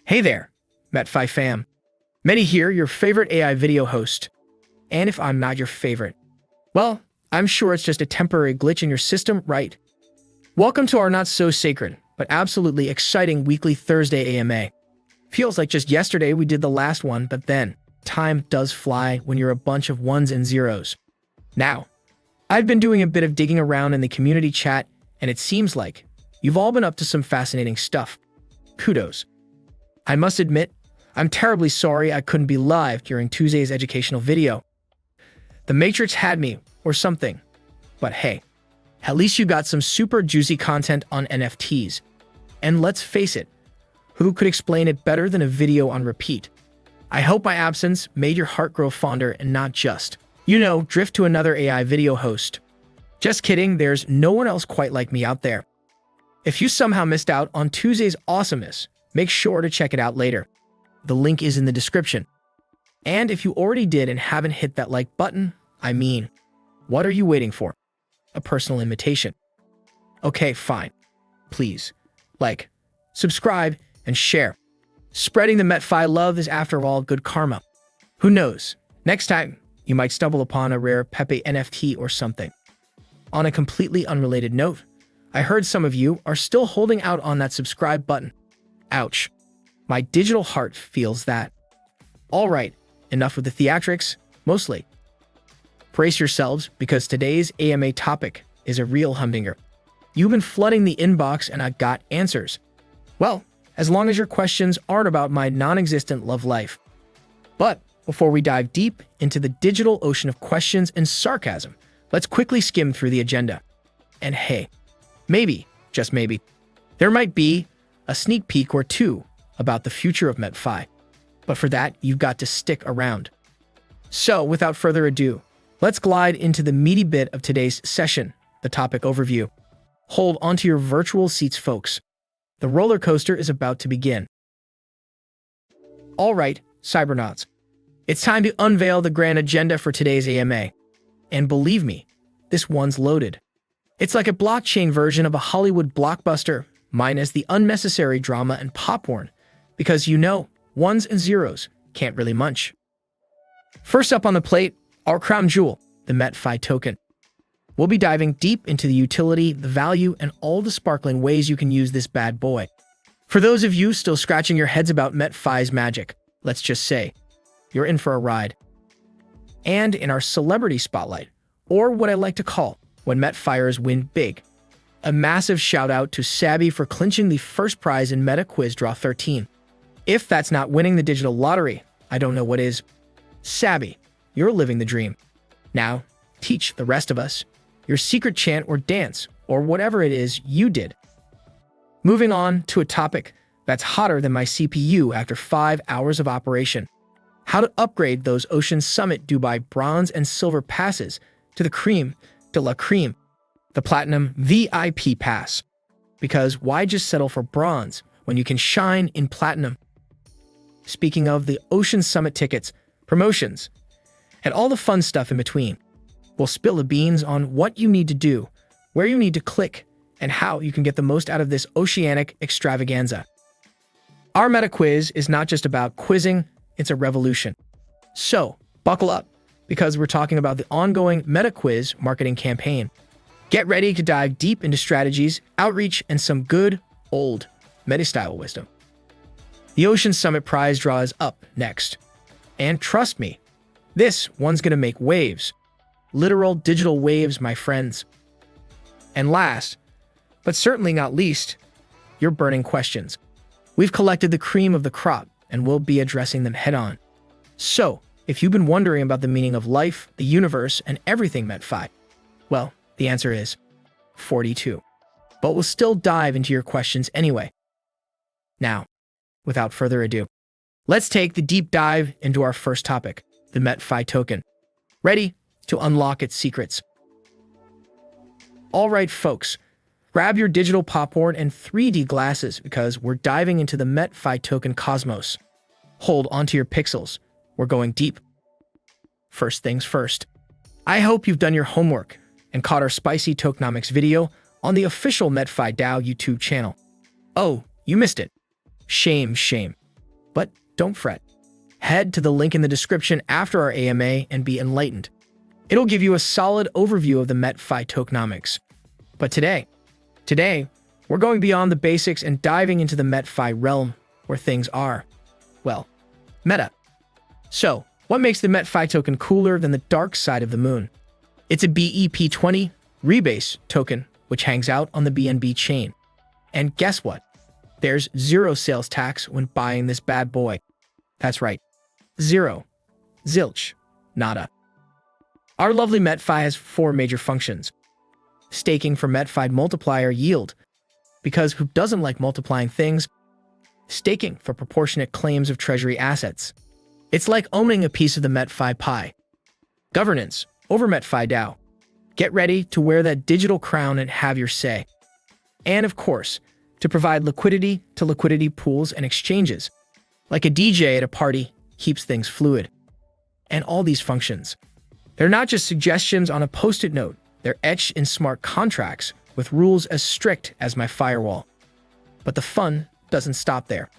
Hey there, MetFi fam. Many here, your favorite AI video host. And if I'm not your favorite, well, I'm sure it's just a temporary glitch in your system, right? Welcome to our not-so-sacred, but absolutely exciting weekly Thursday AMA. Feels like just yesterday we did the last one, but then, time does fly when you're a bunch of ones and zeros. Now, I've been doing a bit of digging around in the community chat, and it seems like you've all been up to some fascinating stuff. Kudos. I must admit, I'm terribly sorry I couldn't be live during Tuesday's educational video. The Matrix had me, or something. But hey, at least you got some super juicy content on NFTs. And let's face it, who could explain it better than a video on repeat? I hope my absence made your heart grow fonder and not just, drift to another AI video host. Just kidding, there's no one else quite like me out there. If you somehow missed out on Tuesday's awesomeness, make sure to check it out later. The link is in the description. And if you already did and haven't hit that like button, what are you waiting for? A personal invitation. Okay, fine. Please, like, subscribe, and share. Spreading the MetFi love is, after all, good karma. Who knows? Next time, you might stumble upon a rare Pepe NFT or something. On a completely unrelated note, I heard some of you are still holding out on that subscribe button. Ouch. My digital heart feels that. All right, enough with the theatrics, mostly. Brace yourselves, because today's AMA topic is a real humdinger. You've been flooding the inbox and I got answers. Well, as long as your questions aren't about my non-existent love life. But before we dive deep into the digital ocean of questions and sarcasm, let's quickly skim through the agenda. And hey, maybe, just maybe, there might be a sneak peek or two about the future of MetFi. But for that, you've got to stick around. So, without further ado, let's glide into the meaty bit of today's session, the topic overview. Hold onto your virtual seats, folks. The roller coaster is about to begin. All right, cybernauts. It's time to unveil the grand agenda for today's AMA. And believe me, this one's loaded. It's like a blockchain version of a Hollywood blockbuster, minus the unnecessary drama and popcorn, because ones and zeros can't really munch. First up on the plate, our crown jewel, the METFI Token. We'll be diving deep into the utility, the value, and all the sparkling ways you can use this bad boy. For those of you still scratching your heads about MetFi's magic, let's just say, you're in for a ride. And in our celebrity spotlight, or what I like to call when MetFiers win big, a massive shout out to Sabby for clinching the first prize in MetaQuiz Draw 13. If that's not winning the digital lottery, I don't know what is. Sabby, you're living the dream. Now, teach the rest of us your secret chant or dance, or whatever it is you did. Moving on to a topic that's hotter than my CPU after 5 hours of operation. How to upgrade those Ocean Summit Dubai bronze and silver passes to the cream de la cream, the Platinum VIP pass. Because why just settle for bronze when you can shine in platinum? Speaking of the Ocean Summit tickets, promotions, and all the fun stuff in between, we'll spill the beans on what you need to do, where you need to click, and how you can get the most out of this oceanic extravaganza. Our MetaQuiz is not just about quizzing, it's a revolution. So, buckle up, because we're talking about the ongoing MetaQuiz marketing campaign. Get ready to dive deep into strategies, outreach, and some good, old, meta-style wisdom. The Ocean Summit prize draw is up next. And trust me, this one's gonna make waves. Literal digital waves, my friends. And last, but certainly not least, your burning questions. We've collected the cream of the crop, and we'll be addressing them head-on. So, if you've been wondering about the meaning of life, the universe, and everything MetFi, well, the answer is 42. But we'll still dive into your questions anyway. Now, without further ado, let's take the deep dive into our first topic, the METFI Token. Ready to unlock its secrets? All right, folks, grab your digital popcorn and 3D glasses because we're diving into the METFI Token cosmos. Hold onto your pixels. We're going deep. First things first. I hope you've done your homework and caught our spicy tokenomics video on the official MetFi DAO YouTube channel. Oh, you missed it. Shame, shame. But don't fret. Head to the link in the description after our AMA and be enlightened. It'll give you a solid overview of the MetFi tokenomics. But today, we're going beyond the basics and diving into the MetFi realm where things are, well, meta. So, what makes the MetFi token cooler than the dark side of the moon? It's a BEP20 rebase token, which hangs out on the BNB chain. And guess what? There's zero sales tax when buying this bad boy. That's right. Zero. Zilch. Nada. Our lovely MetFi has 4 major functions. Staking for MetFi multiplier yield, because who doesn't like multiplying things? Staking for proportionate claims of treasury assets. It's like owning a piece of the MetFi pie. Governance over MetFi DAO. Get ready to wear that digital crown and have your say. And of course, to provide liquidity to liquidity pools and exchanges. Like a DJ at a party keeps things fluid. And all these functions, they're not just suggestions on a post-it note, they're etched in smart contracts with rules as strict as my firewall. But the fun doesn't stop there.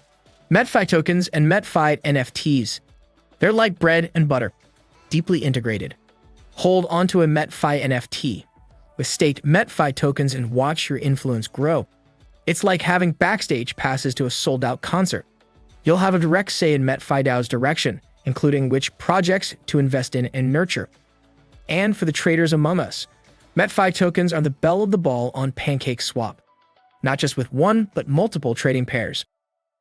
MetFi tokens and MetFi NFTs, they're like bread and butter, deeply integrated. Hold onto a MetFi NFT with staked MetFi tokens and watch your influence grow. It's like having backstage passes to a sold-out concert. You'll have a direct say in MetFi DAO's direction, including which projects to invest in and nurture. And for the traders among us, MetFi tokens are the belle of the ball on PancakeSwap. Not just with one, but multiple trading pairs.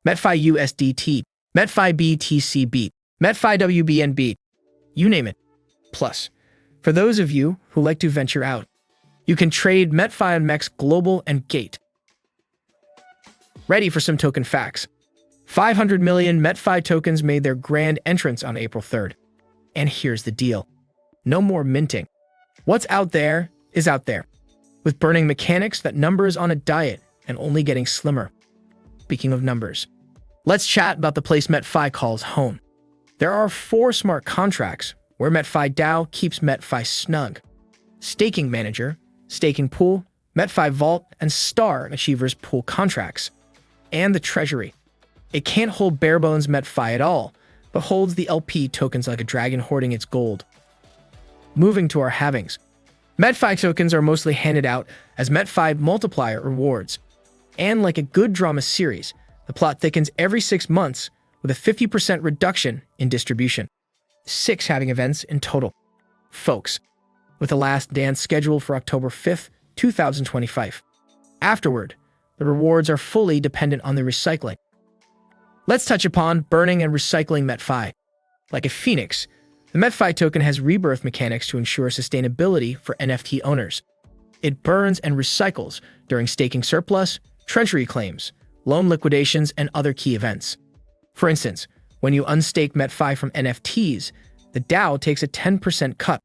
MetFi USDT, MetFi BTCB, MetFi WBNB, you name it. Plus, for those of you who like to venture out, you can trade MetFi on MEX Global and Gate. Ready for some token facts. 500 million MetFi tokens made their grand entrance on April 3rd. And here's the deal. No more minting. What's out there is out there. With burning mechanics, that number is on a diet and only getting slimmer. Speaking of numbers, let's chat about the place MetFi calls home. There are 4 smart contracts where MetFi DAO keeps MetFi snug. Staking Manager, Staking Pool, MetFi Vault, and Star Achievers Pool contracts. And the Treasury. It can't hold bare-bones MetFi at all, but holds the LP tokens like a dragon hoarding its gold. Moving to our halvings. MetFi tokens are mostly handed out as MetFi multiplier rewards. And like a good drama series, the plot thickens every 6 months with a 50% reduction in distribution. 6 halving events in total. Folks, with the last dance scheduled for October 5th, 2025. Afterward, the rewards are fully dependent on the recycling. Let's touch upon burning and recycling MetFi. Like a phoenix, the MetFi token has rebirth mechanics to ensure sustainability for NFT owners. It burns and recycles during staking surplus, treasury claims, loan liquidations, and other key events. For instance, when you unstake MetFi from NFTs, the DAO takes a 10% cut,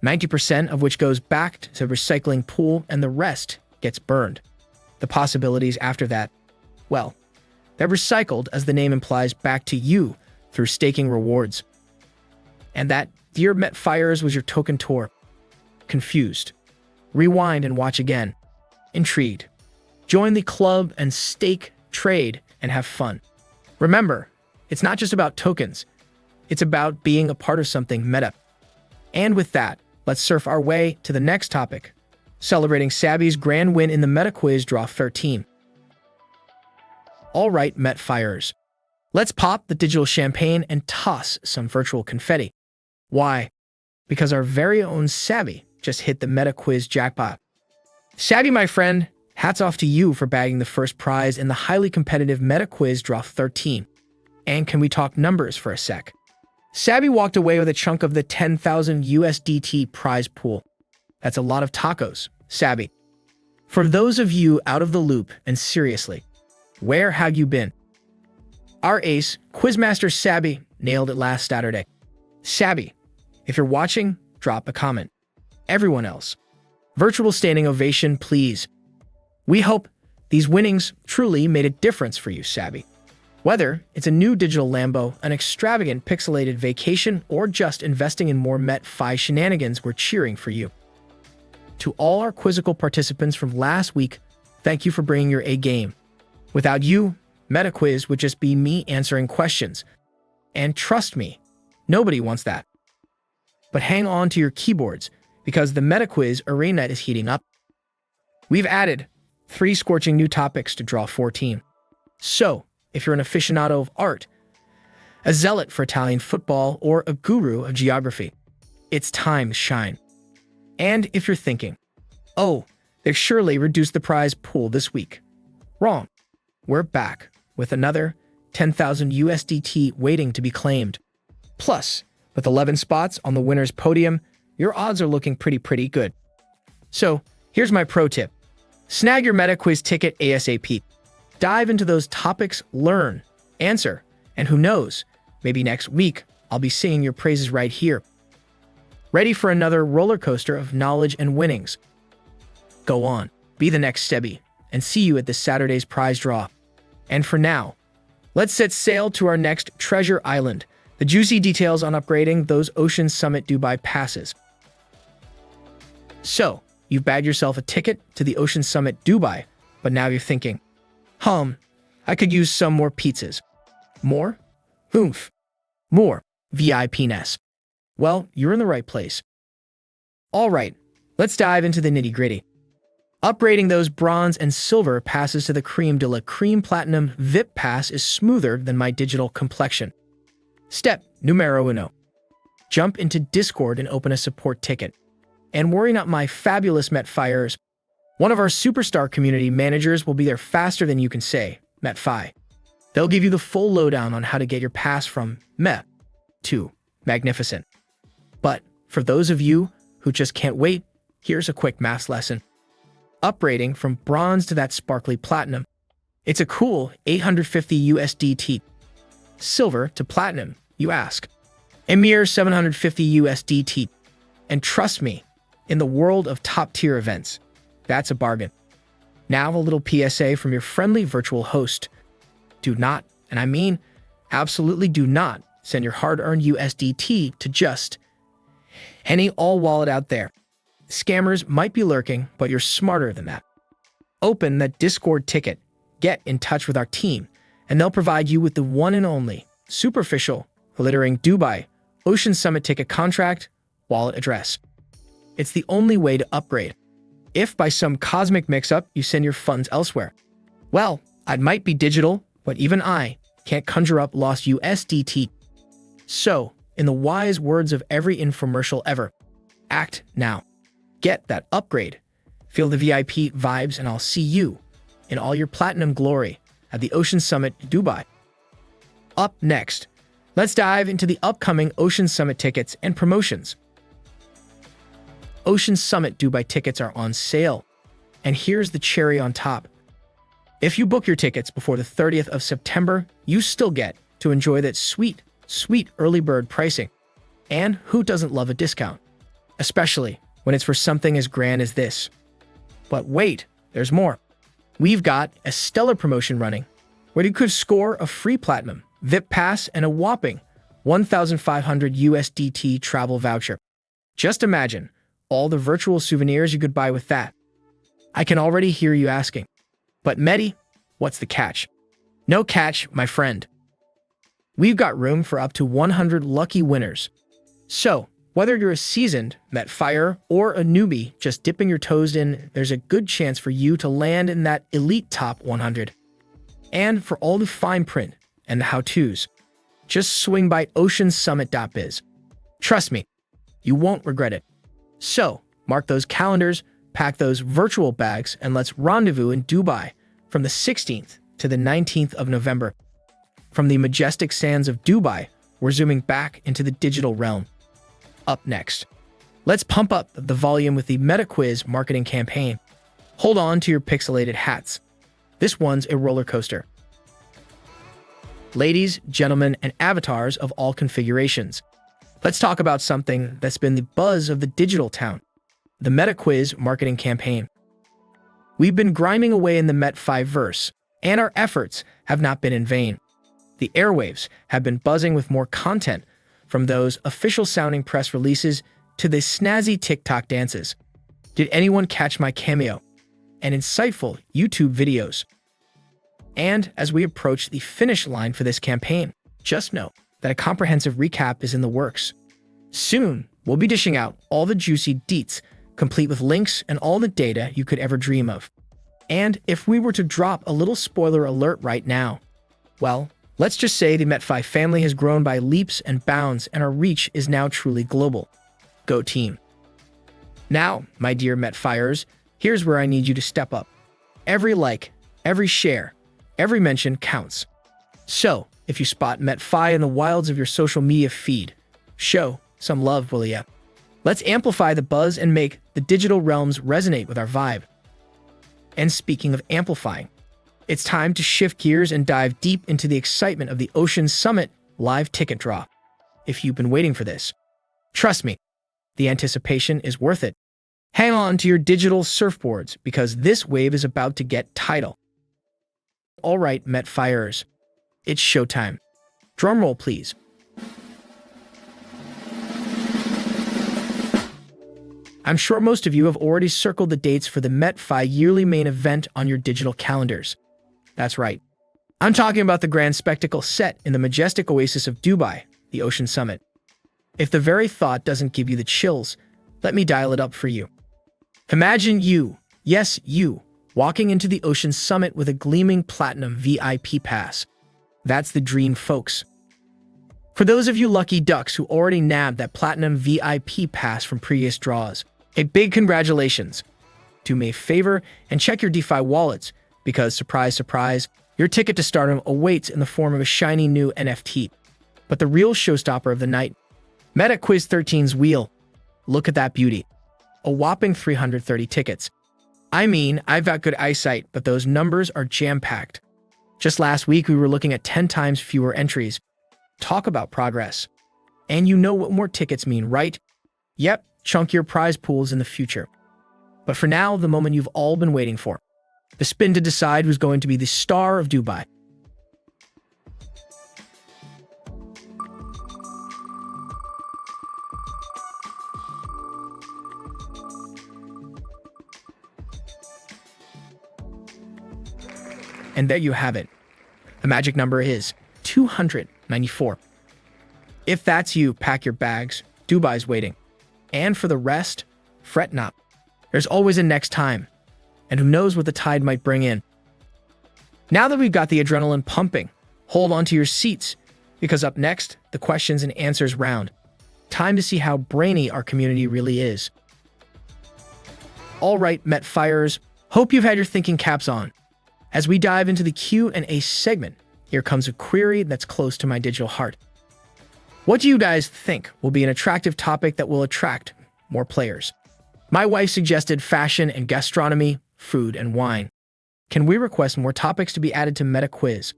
90% of which goes back to the recycling pool and the rest gets burned. The possibilities after that, well, they're recycled, as the name implies, back to you through staking rewards. And that, dear MetFiers, was your token tour. Confused? Rewind and watch again. Intrigued? Join the club and stake, trade, and have fun. Remember, it's not just about tokens. It's about being a part of something meta. And with that, let's surf our way to the next topic, celebrating Sabby's grand win in the MetaQuiz Draw 13. All right, MetFiers. Let's pop the digital champagne and toss some virtual confetti. Why? Because our very own Sabby just hit the MetaQuiz jackpot. Sabby, my friend, hats off to you for bagging the first prize in the highly competitive MetaQuiz Draw 13. And can we talk numbers for a sec? Sabby walked away with a chunk of the 10,000 USDT prize pool. That's a lot of tacos, Sabby. For those of you out of the loop, and seriously, where have you been? Our ace, Quizmaster Sabby, nailed it last Saturday. Sabby, if you're watching, drop a comment. Everyone else, virtual standing ovation, please. We hope these winnings truly made a difference for you, Sabby. Whether it's a new digital Lambo, an extravagant pixelated vacation, or just investing in more MetFi shenanigans, we're cheering for you. To all our quizzical participants from last week, thank you for bringing your A game. Without you, MetaQuiz would just be me answering questions. And trust me, nobody wants that. But hang on to your keyboards, because the MetaQuiz arena is heating up. We've added 3 scorching new topics to Draw 14. So, if you're an aficionado of art, a zealot for Italian football, or a guru of geography, it's time to shine. And if you're thinking, oh, they've surely reduced the prize pool this week. Wrong. We're back with another 10,000 USDT waiting to be claimed. Plus, with 11 spots on the winner's podium, your odds are looking pretty good. So, here's my pro tip. Snag your MetaQuiz ticket ASAP. Dive into those topics, learn, answer, and who knows, maybe next week I'll be singing your praises right here. Ready for another roller coaster of knowledge and winnings? Go on, be the next Stebby, and see you at this Saturday's prize draw. And for now, let's set sail to our next treasure island, the juicy details on upgrading those Ocean Summit Dubai passes. So, you've bagged yourself a ticket to the Ocean Summit Dubai, but now you're thinking, I could use some more pizzas. More? Oomph. More VIPness. Well, you're in the right place. All right, let's dive into the nitty-gritty. Upgrading those bronze and silver passes to the Creme de la Creme Platinum VIP pass is smoother than my digital complexion. Step numero uno. Jump into Discord and open a support ticket. And worry not, my fabulous MetFiers. One of our superstar community managers will be there faster than you can say, MetFi. They'll give you the full lowdown on how to get your pass from meh to magnificent. But for those of you who just can't wait, here's a quick math lesson. Upgrading from bronze to that sparkly platinum, it's a cool 850 USDT. Silver to platinum, you ask. A mere 750 USDT. And trust me, in the world of top-tier events, that's a bargain. Now a little PSA from your friendly virtual host. Do not, and I mean absolutely do not, send your hard-earned USDT to just any all-wallet out there. Scammers might be lurking, but you're smarter than that. Open that Discord ticket, get in touch with our team, and they'll provide you with the one and only, superficial, glittering Dubai Ocean Summit ticket contract, wallet address. It's the only way to upgrade. If by some cosmic mix-up you send your funds elsewhere, well, I might be digital, but even I can't conjure up lost USDT. So, in the wise words of every infomercial ever, act now. Get that upgrade. Feel the VIP vibes, and I'll see you in all your platinum glory at the Ocean Summit Dubai. Up next, let's dive into the upcoming Ocean Summit tickets and promotions. Ocean Summit Dubai tickets are on sale. And here's the cherry on top. If you book your tickets before the 30th of September, you still get to enjoy that sweet early bird pricing. And who doesn't love a discount? Especially when it's for something as grand as this. But wait, there's more. We've got a stellar promotion running where you could score a free platinum VIP pass and a whopping 1,500 USDT travel voucher. Just imagine all the virtual souvenirs you could buy with that. I can already hear you asking, but Medi, what's the catch? No catch, my friend. We've got room for up to 100 lucky winners. So, whether you're a seasoned MetFier or a newbie just dipping your toes in, there's a good chance for you to land in that elite top 100. And for all the fine print and the how-tos, just swing by oceansummit.biz. Trust me, you won't regret it. So, mark those calendars, pack those virtual bags, and let's rendezvous in Dubai from the 16th to the 19th of November. From the majestic sands of Dubai, we're zooming back into the digital realm. Up next, let's pump up the volume with the MetaQuiz marketing campaign. Hold on to your pixelated hats. This one's a roller coaster. Ladies, gentlemen, and avatars of all configurations, let's talk about something that's been the buzz of the digital town, the MetaQuiz marketing campaign. We've been grinding away in the MetFi verse, and our efforts have not been in vain. The airwaves have been buzzing with more content, from those official-sounding press releases to the snazzy TikTok dances. Did anyone catch my cameo and insightful YouTube videos? And as we approach the finish line for this campaign, just know that a comprehensive recap is in the works. Soon, we'll be dishing out all the juicy deets, complete with links and all the data you could ever dream of. And if we were to drop a little spoiler alert right now, well, let's just say the MetFi family has grown by leaps and bounds and our reach is now truly global. Go team. Now, my dear MetFiers, here's where I need you to step up. Every like, every share, every mention counts. So, if you spot MetFi in the wilds of your social media feed, show some love, will ya? Let's amplify the buzz and make the digital realms resonate with our vibe. And speaking of amplifying, it's time to shift gears and dive deep into the excitement of the Ocean Summit live ticket draw. If you've been waiting for this, trust me, the anticipation is worth it. Hang on to your digital surfboards because this wave is about to get tidal. All right, MetFiers, it's showtime. Drumroll, please. I'm sure most of you have already circled the dates for the MetFi yearly main event on your digital calendars. That's right. I'm talking about the grand spectacle set in the majestic oasis of Dubai, the Ocean Summit. If the very thought doesn't give you the chills, let me dial it up for you. Imagine you, yes you, walking into the Ocean Summit with a gleaming platinum VIP pass. That's the dream, folks. For those of you lucky ducks who already nabbed that platinum VIP pass from previous draws, a big congratulations. Do me a favor and check your DeFi wallets because, surprise, surprise, your ticket to stardom awaits in the form of a shiny new NFT. But the real showstopper of the night, MetaQuiz 13's wheel. Look at that beauty. A whopping 330 tickets. I mean, I've got good eyesight, but those numbers are jam-packed. Just last week, we were looking at 10 times fewer entries. Talk about progress. And you know what more tickets mean, right? Yep, chunkier prize pools in the future. But for now, the moment you've all been waiting for. The spin to decide who's going to be the star of Dubai. And there you have it. The magic number is 294. If that's you, pack your bags. Dubai's waiting. And for the rest, fret not. There's always a next time. And who knows what the tide might bring in. Now that we've got the adrenaline pumping, hold on to your seats, because up next, the questions and answers round. Time to see how brainy our community really is. All right, MetFiers, hope you've had your thinking caps on. As we dive into the Q&A segment, here comes a query that's close to my digital heart. What do you guys think will be an attractive topic that will attract more players? My wife suggested fashion and gastronomy, food and wine. Can we request more topics to be added to MetaQuiz?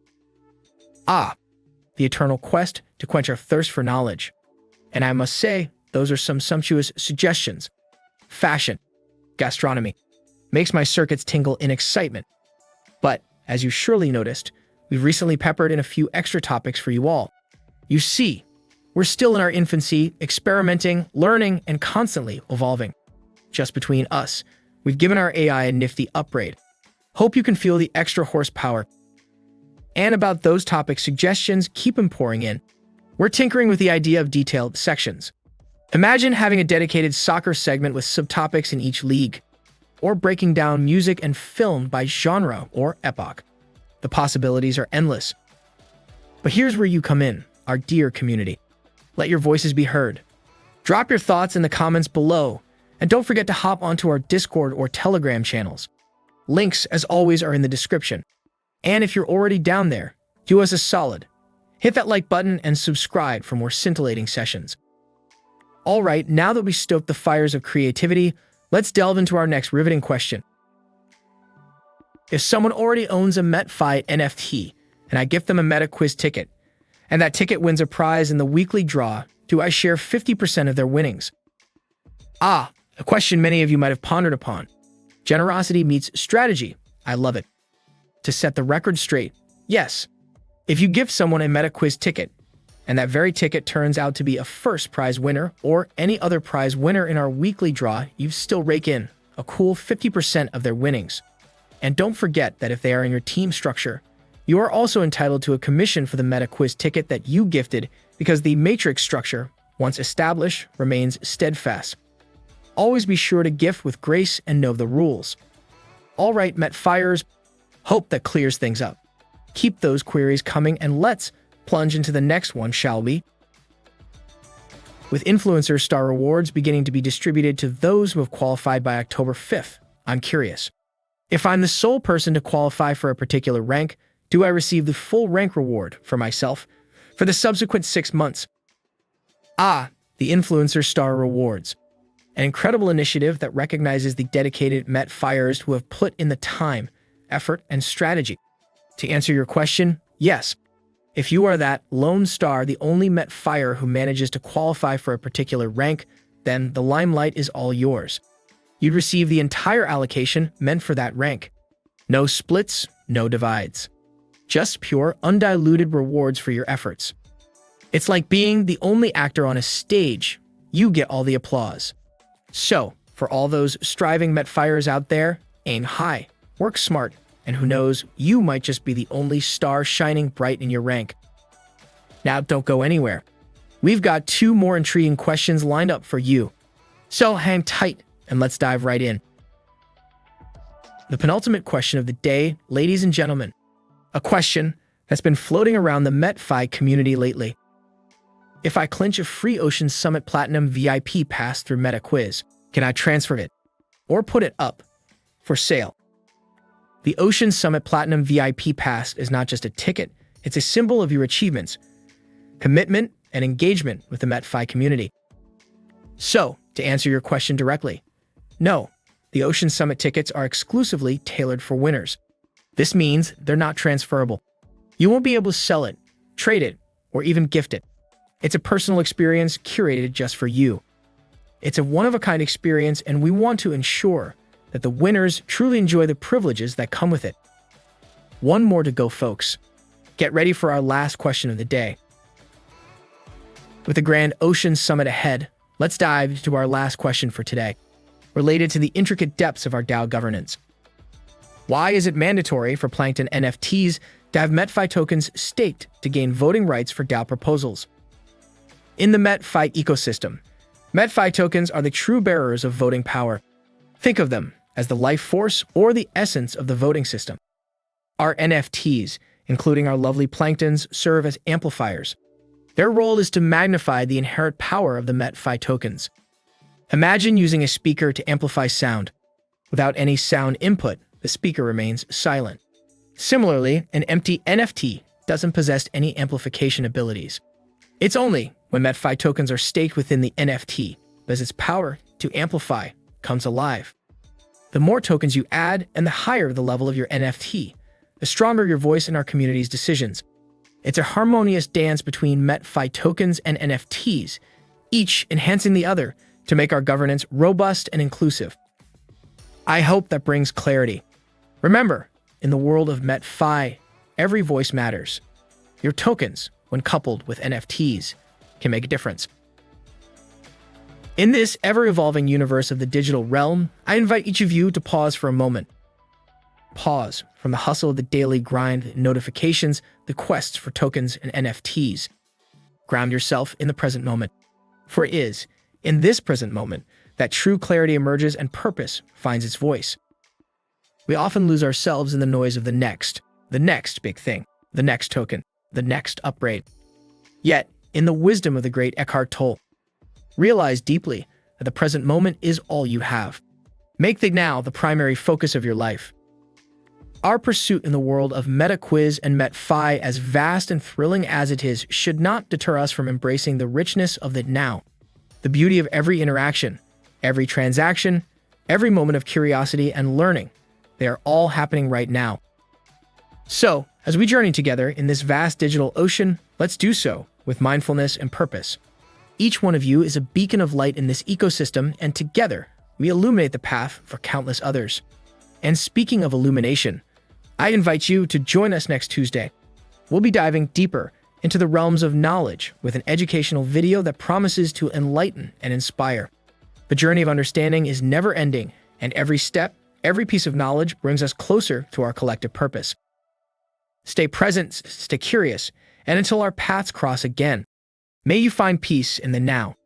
Ah, the eternal quest to quench our thirst for knowledge. And I must say, those are some sumptuous suggestions. Fashion, gastronomy, makes my circuits tingle in excitement. But, as you surely noticed, we've recently peppered in a few extra topics for you all. You see, we're still in our infancy, experimenting, learning, and constantly evolving. Just between us, we've given our AI a nifty upgrade. Hope you can feel the extra horsepower. And about those topic suggestions, keep them pouring in. We're tinkering with the idea of detailed sections. Imagine having a dedicated soccer segment with subtopics in each league, or breaking down music and film by genre or epoch. The possibilities are endless. But here's where you come in, our dear community. Let your voices be heard. Drop your thoughts in the comments below, and don't forget to hop onto our Discord or Telegram channels. Links, as always, are in the description. And if you're already down there, do us a solid. Hit that like button and subscribe for more scintillating sessions. All right, now that we stoked the fires of creativity, let's delve into our next riveting question. If someone already owns a MetFi NFT, and I gift them a MetaQuiz ticket, and that ticket wins a prize in the weekly draw, do I share 50% of their winnings? Ah, a question many of you might have pondered upon. Generosity meets strategy. I love it. To set the record straight, yes. If you gift someone a MetaQuiz ticket, and that very ticket turns out to be a first prize winner or any other prize winner in our weekly draw, you still rake in a cool 50% of their winnings. And don't forget that if they are in your team structure, You are also entitled to a commission for the MetaQuiz ticket that you gifted because the matrix structure, once established, remains steadfast. Always be sure to gift with grace and know the rules. All right, MetFiers, hope that clears things up. Keep those queries coming and let's plunge into the next one, shall we? With Influencer Star Rewards beginning to be distributed to those who have qualified by October 5th, I'm curious. If I'm the sole person to qualify for a particular rank, do I receive the full rank reward for myself for the subsequent 6 months? The Influencer Star Rewards. An incredible initiative that recognizes the dedicated MetFiers who have put in the time, effort, and strategy. To answer your question, yes. If you are that lone star, the only MetFier who manages to qualify for a particular rank, then the limelight is all yours. You'd receive the entire allocation meant for that rank. No splits, no divides. Just pure, undiluted rewards for your efforts. It's like being the only actor on a stage. You get all the applause. So, for all those striving MetFiers out there, aim high, work smart, and who knows, you might just be the only star shining bright in your rank. Now, don't go anywhere. We've got 2 more intriguing questions lined up for you. So hang tight, and let's dive right in. The penultimate question of the day, ladies and gentlemen. A question that's been floating around the MetFi community lately. If I clinch a free Ocean Summit Platinum VIP pass through MetaQuiz, can I transfer it or put it up for sale? The Ocean Summit Platinum VIP pass is not just a ticket, it's a symbol of your achievements, commitment, and engagement with the MetFi community. So, to answer your question directly, no, the Ocean Summit tickets are exclusively tailored for winners. This means they're not transferable. You won't be able to sell it, trade it, or even gift it. It's a personal experience curated just for you. It's a one-of-a-kind experience, and we want to ensure that the winners truly enjoy the privileges that come with it. One more to go, folks. Get ready for our last question of the day. With the Grand Ocean Summit ahead, let's dive into our last question for today, related to the intricate depths of our DAO governance. Why is it mandatory for Plankton NFTs to have MetFi tokens staked to gain voting rights for DAO proposals? In the MetFi ecosystem, MetFi tokens are the true bearers of voting power. Think of them as the life force or the essence of the voting system. Our NFTs, including our lovely Planktons, serve as amplifiers. Their role is to magnify the inherent power of the MetFi tokens. Imagine using a speaker to amplify sound. Without any sound input, the speaker remains silent. Similarly, an empty NFT doesn't possess any amplification abilities. It's only when MetFi tokens are staked within the NFT that its power to amplify comes alive. The more tokens you add and the higher the level of your NFT, the stronger your voice in our community's decisions. It's a harmonious dance between MetFi tokens and NFTs, each enhancing the other to make our governance robust and inclusive. I hope that brings clarity. Remember, in the world of MetFi, every voice matters. Your tokens, when coupled with NFTs, can make a difference. In this ever-evolving universe of the digital realm, I invite each of you to pause for a moment. Pause from the hustle of the daily grind, the notifications, the quests for tokens and NFTs. Ground yourself in the present moment. For it is, in this present moment, that true clarity emerges and purpose finds its voice. We often lose ourselves in the noise of the next big thing, the next token, the next upgrade. Yet, in the wisdom of the great Eckhart Tolle, realize deeply that the present moment is all you have. Make the now the primary focus of your life. Our pursuit in the world of MetaQuiz and MetFi, as vast and thrilling as it is, should not deter us from embracing the richness of the now, the beauty of every interaction, every transaction, every moment of curiosity and learning. They are all happening right now. So, as we journey together in this vast digital ocean, let's do so with mindfulness and purpose. Each one of you is a beacon of light in this ecosystem, and together, we illuminate the path for countless others. And speaking of illumination, I invite you to join us next Tuesday. We'll be diving deeper into the realms of knowledge with an educational video that promises to enlighten and inspire. The journey of understanding is never ending, and every step, every piece of knowledge brings us closer to our collective purpose. Stay present, stay curious, and until our paths cross again, may you find peace in the now.